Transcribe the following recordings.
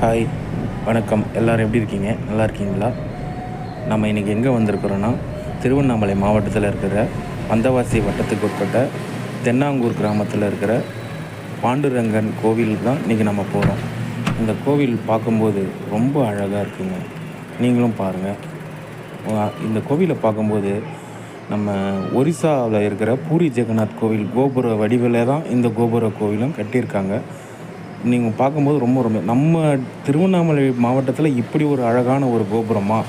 Hi, வணக்கம். எல்லோரும் எப்படி இருக்கீங்க? நல்லா இருக்கீங்களா? நம்ம இன்றைக்கி எங்கே வந்திருக்கிறோன்னா, திருவண்ணாமலை மாவட்டத்தில் இருக்கிற வந்தவாசி வட்டத்துக்கு உட்பட்ட தென்னாங்கூர் கிராமத்தில் இருக்கிற பாண்டுரங்கன் கோவிலுக்கு தான் இன்றைக்கி நம்ம போகிறோம். இந்த கோவில் பார்க்கும்போது ரொம்ப அழகாக இருக்குங்க. நீங்களும் பாருங்கள். இந்த கோவிலை பார்க்கும்போது நம்ம ஒரிசாவில் இருக்கிற பூரி ஜெகநாத் கோவில் கோபுர வடிவில் தான் இந்த கோபுர கோவிலும் கட்டியிருக்காங்க. நீங்கள் பார்க்கும்போது ரொம்ப நம்ம திருவண்ணாமலை மாவட்டத்தில் இப்படி ஒரு அழகான ஒரு கோபுரமா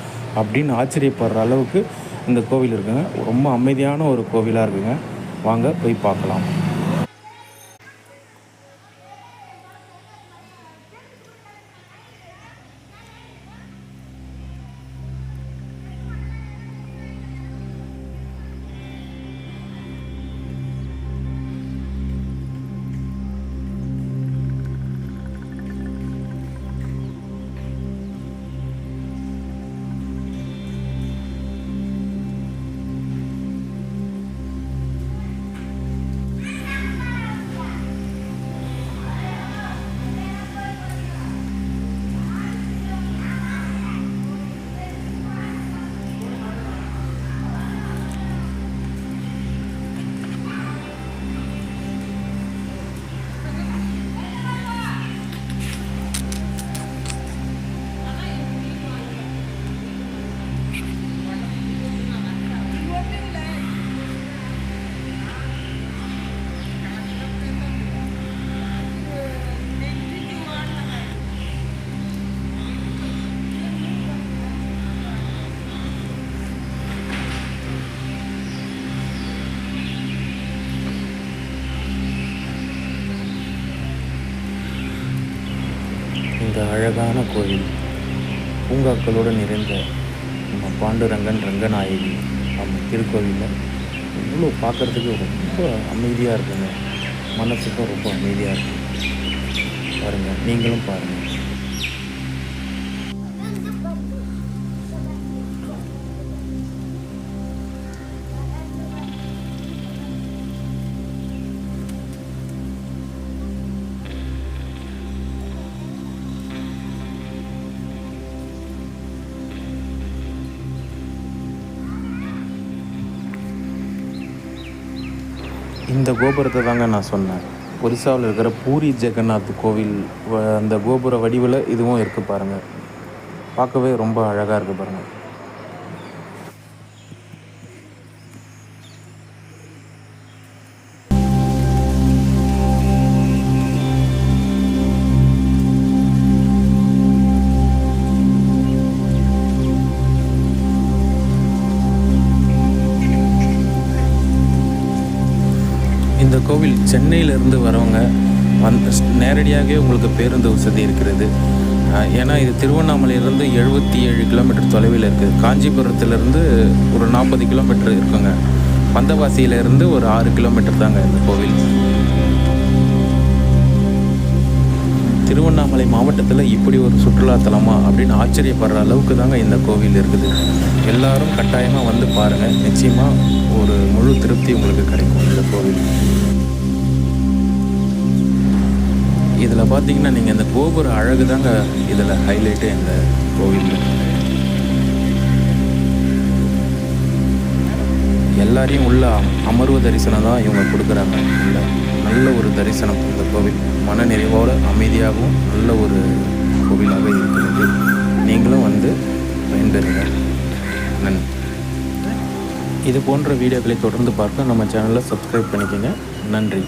அப்படின்னு ஆச்சரியப்படுற அளவுக்கு இந்த கோவில் இருக்குங்க. ரொம்ப அமைதியான ஒரு கோவிலாக இருக்குங்க. வாங்க போய் பார்க்கலாம். இந்த அழகான கோயில் பூங்காக்களோடு நிறைந்த நம்ம பாண்டுரங்கன் ரங்கநாயகி நம்ம திருக்கோவிலில் இவ்வளோ பார்க்குறதுக்கு ரொம்ப அமைதியாக இருக்குங்க. மனசுக்கும் ரொம்ப அமைதியாக இருக்குது. பாருங்கள், நீங்களும் பாருங்கள். இந்த கோபுரத்தை தாங்க நான் சொன்னேன். ஒரிசாவில் இருக்கிற பூரி ஜெகநாத் கோவில் அந்த கோபுர வடிவில் இதுவும் இருக்குது பாருங்கள். பார்க்கவே ரொம்ப அழகாக இருக்குது பாருங்கள். இந்த கோவில் சென்னையிலேருந்து வரவங்க நேரடியாகவே உங்களுக்கு பேருந்து வசதி இருக்கிறது. ஏன்னா இது திருவண்ணாமலையிலேருந்து 77 கிலோமீட்டர் தொலைவில் இருக்குது. காஞ்சிபுரத்துலேருந்து ஒரு 40 கிலோமீட்டர் இருக்குங்க. வந்தவாசியிலேருந்து ஒரு 6 கிலோமீட்டர் தாங்க இந்த கோவில். திருவண்ணாமலை மாவட்டத்தில் இப்படி ஒரு சுற்றுலாத்தலமா அப்படின்னு ஆச்சரியப்படுற அளவுக்கு தாங்க இந்த கோவில் இருக்குது. எல்லாரும் கட்டாயமாக வந்து பாருங்கள். நிச்சயமாக ஒரு முழு திருப்தி உங்களுக்கு கிடைக்கும் இந்த கோவில். இதில் பார்த்தீங்கன்னா நீங்கள் இந்த கோபுர அழகு தாங்க இதில் ஹைலைட்டே இந்த கோவிலில். எல்லாரையும் உள்ள அமர்வு தரிசனம் தான் இவங்க கொடுக்குறாங்க. நல்ல ஒரு தரிசனம் இந்த கோவில். மன நிறைவோடு அமைதியாகவும் நல்ல ஒரு கோவிலாக இருக்கிறது. நீங்களும் வந்து பயன்பெறுங்க. நன்றி. இது போன்ற வீடியோக்களை தொடர்ந்து பார்க்க நம்ம சேனலை சப்ஸ்கிரைப் பண்ணிக்கோங்க. நன்றி.